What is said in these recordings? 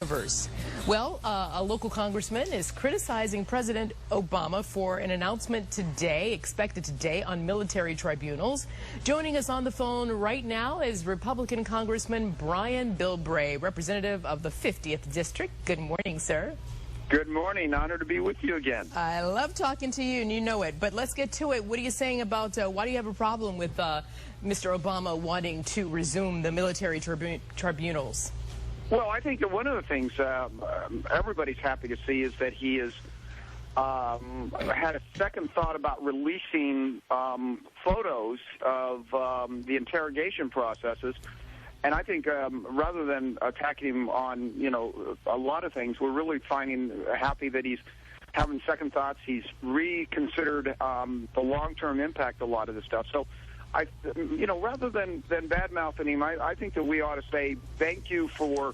universe. Well, a local congressman is criticizing President Obama for an announcement today, expected today, on military tribunals. Joining us on the phone right now is Republican Congressman Bilbray, representative of the 50th District. Good morning, sir. Good morning. Honored to be with you again. I love talking to you, and you know it. But let's get to it. What are you saying about why do you have a problem with Mr. Obama wanting to resume the military tribunals? Well, I think that one of the things everybody's happy to see is that he has had a second thought about releasing photos of the interrogation processes. And I think rather than attacking him on, a lot of things, we're really finding happy that he's having second thoughts. He's reconsidered the long-term impact of a lot of this stuff. So, rather than bad-mouthing him, I think that we ought to say thank you for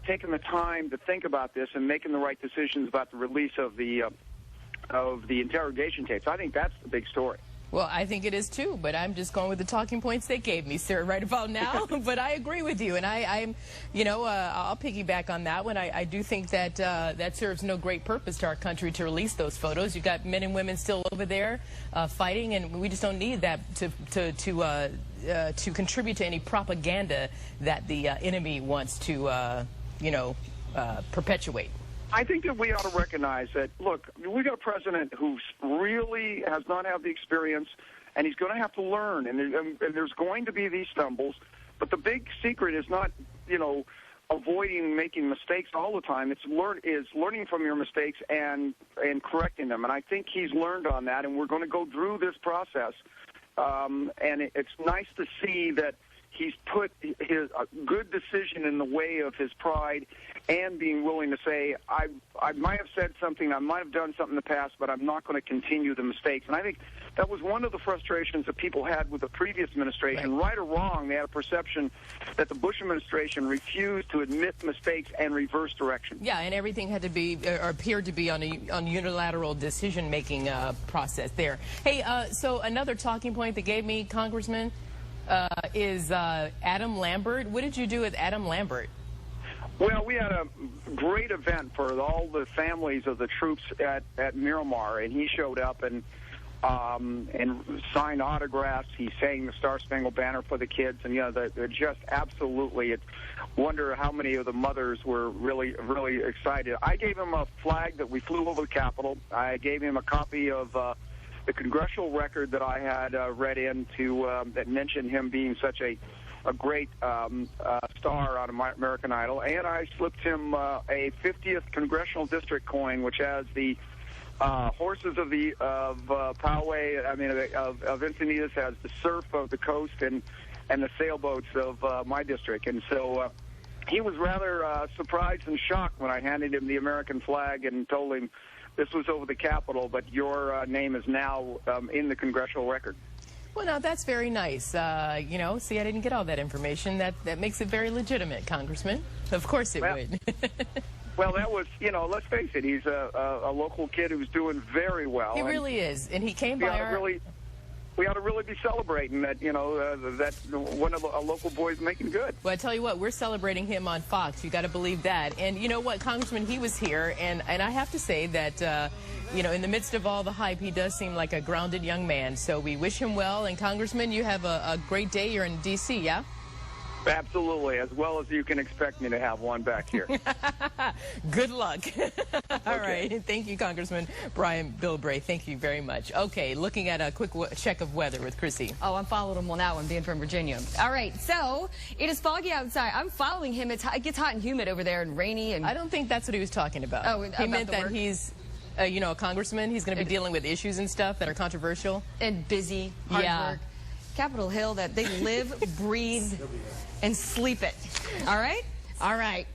taking the time to think about this and making the right decisions about the release of the interrogation tapes. I think that's the big story. Well, I think it is too, but I'm just going with the talking points they gave me, sir, right about now. But I agree with you, and I'll piggyback on that one. I do think that that serves no great purpose to our country to release those photos. You've got men and women still over there fighting, and we just don't need that to contribute to any propaganda that the enemy wants to, perpetuate. I think that we ought to recognize that, look, we got a president who really has not had the experience, and he's going to have to learn, and there's going to be these stumbles. But the big secret is not, avoiding making mistakes all the time. It's learning from your mistakes and correcting them. And I think he's learned on that, and we're going to go through this process. And it's nice to see that he's put a good decision in the way of his pride and being willing to say, I might have said something, I might have done something in the past, but I'm not going to continue the mistakes. And I think that was one of the frustrations that people had with the previous administration. Right or wrong, they had a perception that the Bush administration refused to admit mistakes and reverse direction. Yeah, and everything had to be, or appeared to be on unilateral decision-making process there. Hey, so another talking point they gave me, Congressman, is Adam Lambert. What did you do with Adam Lambert? Well, we had a great event for all the families of the troops at Miramar, and he showed up and signed autographs. He sang the Star Spangled Banner for the kids, and they're just absolutely. Wonder how many of the mothers were really, really excited. I gave him a flag that we flew over the Capitol. I gave him a copy of the congressional record that I had read into that mentioned him being such a great star on American Idol, and I slipped him a 50th congressional district coin, which has the horses of Poway, of Encinitas, has the surf of the coast and the sailboats of my district, and so he was rather surprised and shocked when I handed him the American flag and told him this was over the Capitol, but your name is now in the congressional record. Well, now, that's very nice. See, I didn't get all that information. That makes it very legitimate, Congressman. Of course it would. Well, that was, let's face it, he's a local kid who's doing very well. He really is, and he came by our... We ought to really be celebrating that, that one of a local boy's making good. Well, I tell you what, we're celebrating him on Fox. You got to believe that. And you know what, Congressman, he was here, and I have to say that, in the midst of all the hype, he does seem like a grounded young man. So we wish him well. And, Congressman, you have a great day. You're in D.C., yeah? Absolutely, as well as you can expect me to have one back here. Good luck. All right. Thank you, Congressman Bilbray. Thank you very much. Okay, looking at a quick check of weather with Chrissy. Oh, I'm following him on that one, being from Virginia. All right, so it is foggy outside. I'm following him. It gets hot and humid over there and rainy. And I don't think that's what he was talking about. Oh, he meant that he's... a congressman. He's going to be dealing with issues and stuff that are controversial. And busy, hard work. Capitol Hill, that they live, breathe, and sleep it. All right? All right.